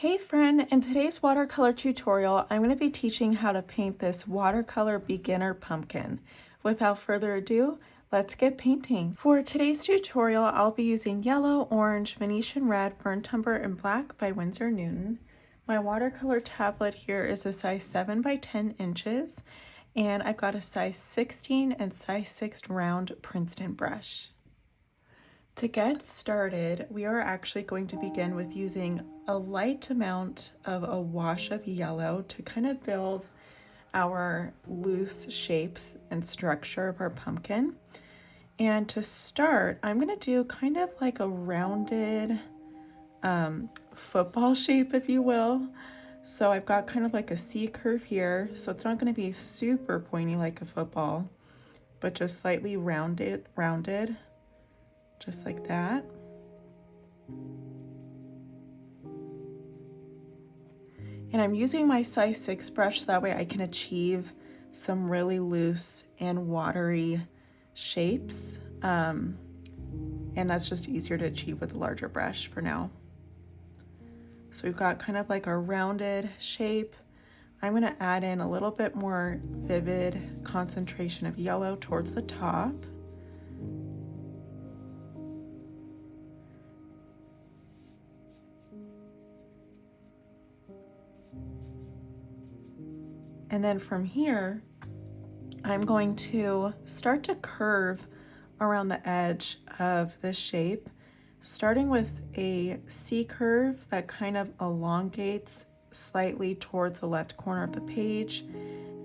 Hey friend, in today's watercolor tutorial, I'm going to be teaching how to paint this watercolor beginner pumpkin. Without further ado, let's get painting. For today's tutorial, I'll be using yellow, orange, Venetian Red, burnt umber, and black by Winsor Newton. My watercolor tablet here is a size 7 by 10 inches, and I've got a size 16 and size 6 round Princeton brush. To get started, we are actually going to begin with using a light amount of a wash of yellow to kind of build our loose shapes and structure of our pumpkin. And to start, I'm going to do kind of like a rounded football shape, if you will. So I've got kind of like a C curve here, so it's not going to be super pointy like a football, but just slightly rounded. Just like that. And I'm using my size 6 brush so that way I can achieve some really loose and watery shapes. And that's just easier to achieve with a larger brush for now. So we've got kind of like a rounded shape. I'm going to add in a little bit more vivid concentration of yellow towards the top. And then from here, I'm going to start to curve around the edge of this shape, starting with a C curve that kind of elongates slightly towards the left corner of the page.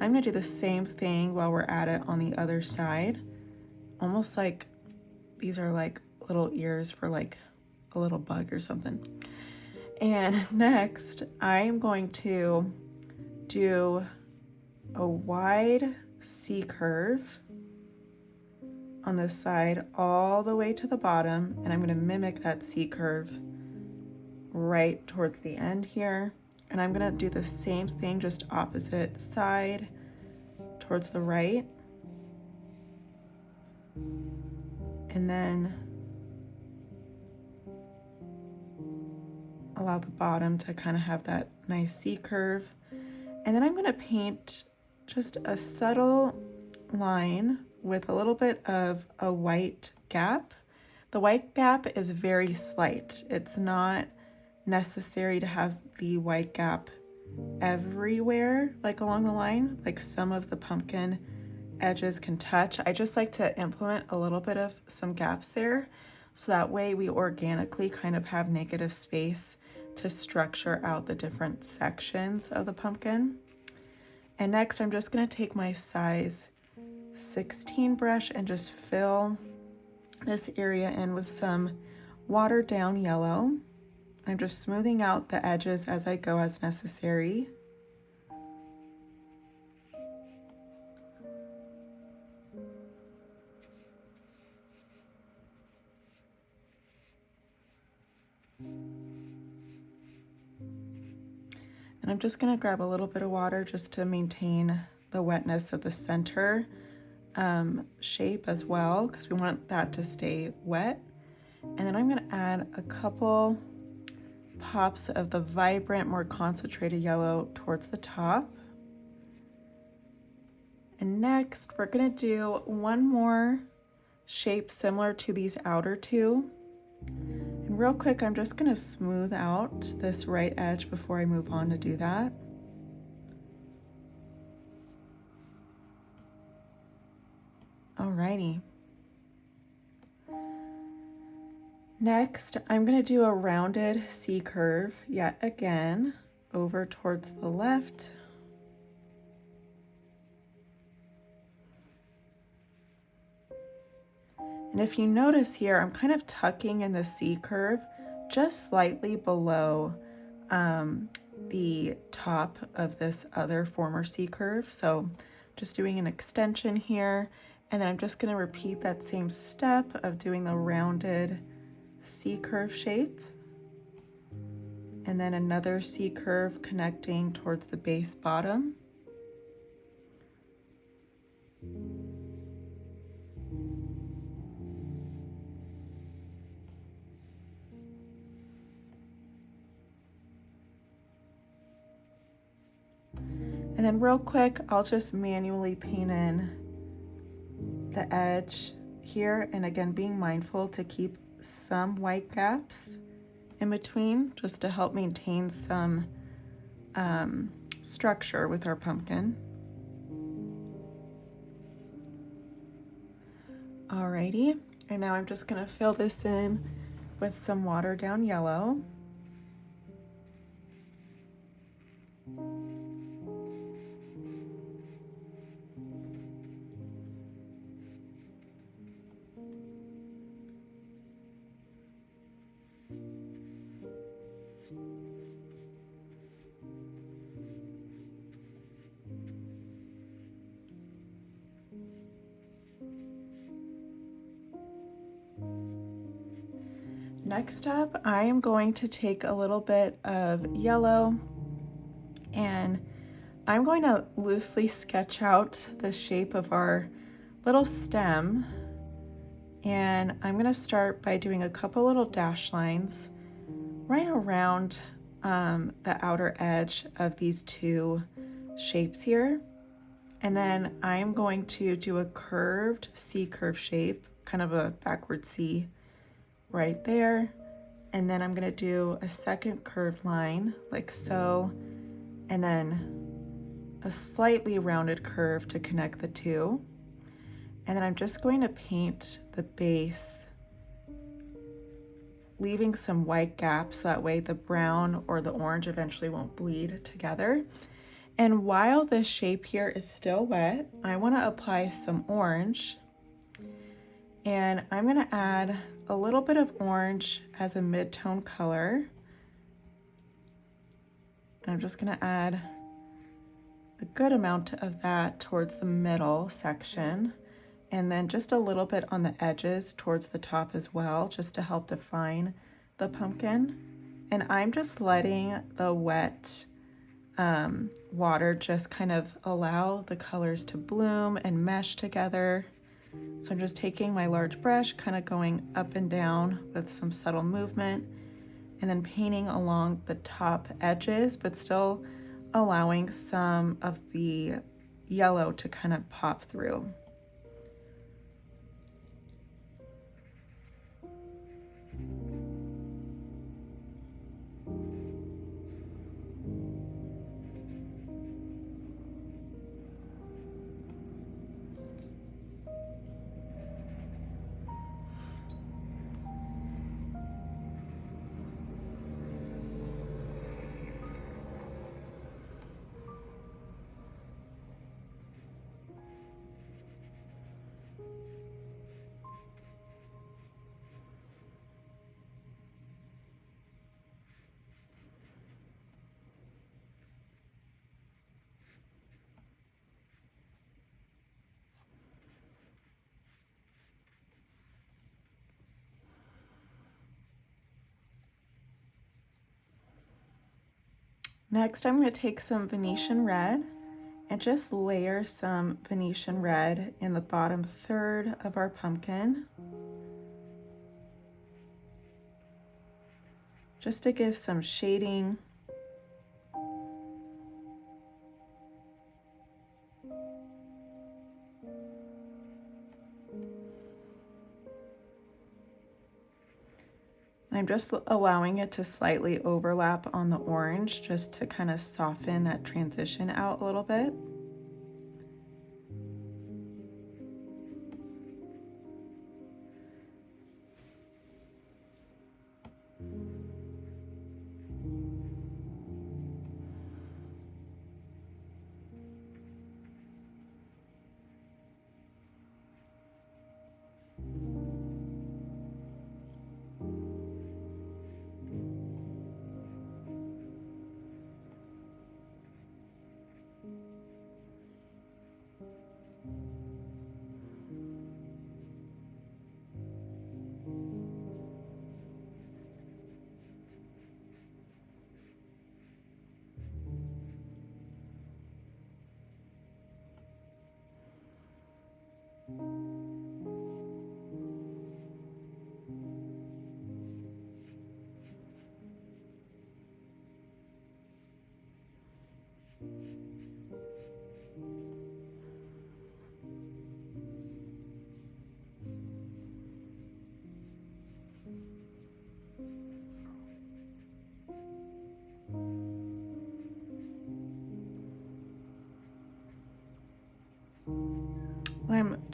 I'm going to do the same thing while we're at it on the other side, almost like these are like little ears for like a little bug or something. And next, I'm going to do a wide C curve on this side all the way to the bottom, and I'm going to mimic that C curve right towards the end here. And I'm going to do the same thing, just opposite side towards the right. And then allow the bottom to kind of have that nice C curve. And then I'm going to paint just a subtle line with a little bit of a white gap. The white gap is very slight. It's not necessary to have the white gap everywhere, like along the line, like some of the pumpkin edges can touch. I just like to implement a little bit of some gaps there, so that way we organically kind of have negative space to structure out the different sections of the pumpkin. And next, I'm just going to take my size 16 brush and just fill this area in with some watered down yellow. I'm just smoothing out the edges as I go as necessary. And I'm just going to grab a little bit of water just to maintain the wetness of the center shape as well, because we want that to stay wet. And then I'm going to add a couple pops of the vibrant, more concentrated yellow towards the top. And next, we're going to do one more shape similar to these outer two. And real quick, I'm just going to smooth out this right edge before I move on to do that. Alrighty. Next, I'm going to do a rounded C curve yet again over towards the left. And if you notice here, I'm kind of tucking in the C curve just slightly below the top of this other former C curve. So just doing an extension here, and then I'm just going to repeat that same step of doing the rounded C curve shape, and then another C curve connecting towards the base bottom. And then real quick, I'll just manually paint in the edge here. And again, being mindful to keep some white gaps in between just to help maintain some structure with our pumpkin. Alrighty, and now I'm just gonna fill this in with some watered down yellow. Next up, I am going to take a little bit of yellow and I'm going to loosely sketch out the shape of our little stem. And I'm going to start by doing a couple little dash lines right around the outer edge of these two shapes here. And then I'm going to do a curved C curve shape, kind of a backward C right there. And then I'm going to do a second curved line like so, and then a slightly rounded curve to connect the two. And then I'm just going to paint the base, leaving some white gaps, that way the brown or the orange eventually won't bleed together. And while this shape here is still wet, I want to apply some orange. And I'm going to add a little bit of orange as a mid-tone color. And I'm just going to add a good amount of that towards the middle section, and then just a little bit on the edges towards the top as well, just to help define the pumpkin. And I'm just letting the wet water just kind of allow the colors to bloom and mesh together. So I'm just taking my large brush, kind of going up and down with some subtle movement, and then painting along the top edges, but still allowing some of the yellow to kind of pop through. Next, I'm going to take some Venetian Red and just layer some Venetian Red in the bottom third of our pumpkin, just to give some shading. I'm just allowing it to slightly overlap on the orange just to kind of soften that transition out a little bit.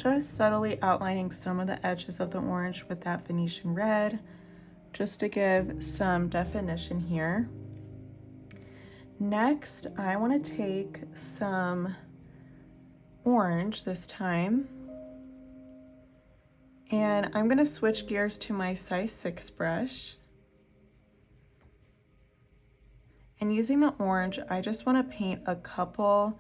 just subtly outlining some of the edges of the orange with that Venetian red, just to give some definition here. Next, I want to take some orange this time, and I'm going to switch gears to my size 6 brush. And using the orange, I just want to paint a couple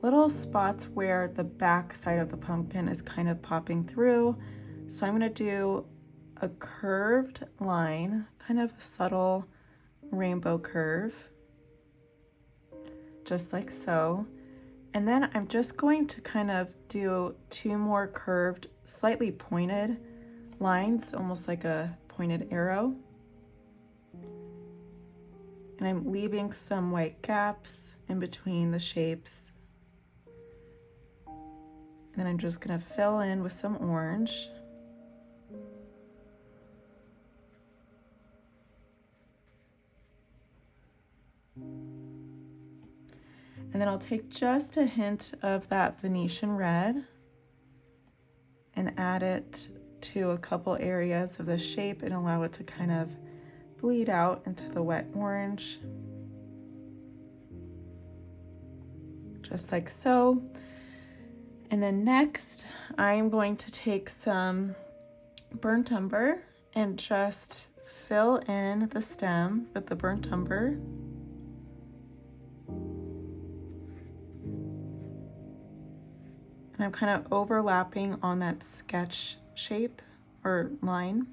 little spots where the back side of the pumpkin is kind of popping through. So I'm going to do a curved line, kind of a subtle rainbow curve, just like so. And then I'm just going to kind of do 2 more curved, slightly pointed lines, almost like a pointed arrow. And I'm leaving some white gaps in between the shapes. And then I'm just going to fill in with some orange. And then I'll take just a hint of that Venetian red and add it to a couple areas of the shape and allow it to kind of bleed out into the wet orange. Just like so. And then next, I'm going to take some burnt umber and just fill in the stem with the burnt umber. And I'm kind of overlapping on that sketch shape or line.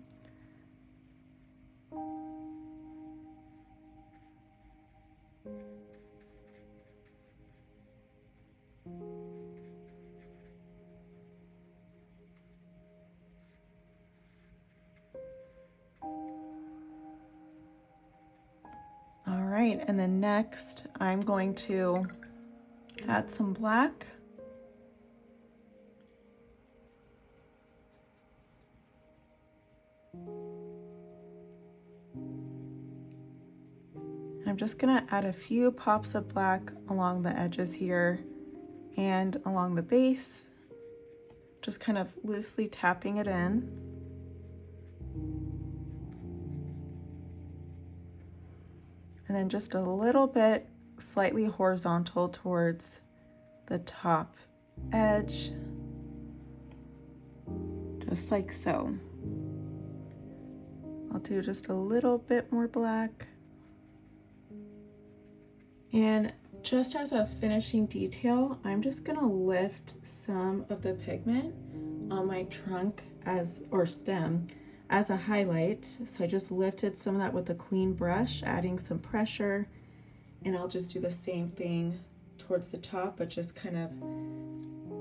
All right, and then next I'm going to add some black. I'm just gonna add a few pops of black along the edges here and along the base, just kind of loosely tapping it in. And then just a little bit slightly horizontal towards the top edge, just like so. I'll do just a little bit more black. And just as a finishing detail, I'm just gonna lift some of the pigment on my trunk or stem as a highlight. So I just lifted some of that with a clean brush, adding some pressure, and I'll just do the same thing towards the top, but just kind of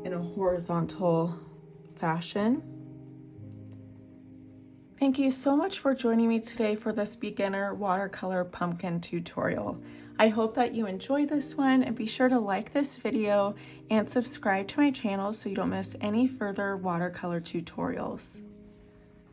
in a horizontal fashion. Thank you so much for joining me today for this beginner watercolor pumpkin tutorial. I hope that you enjoy this one, and be sure to like this video and subscribe to my channel so you don't miss any further watercolor tutorials.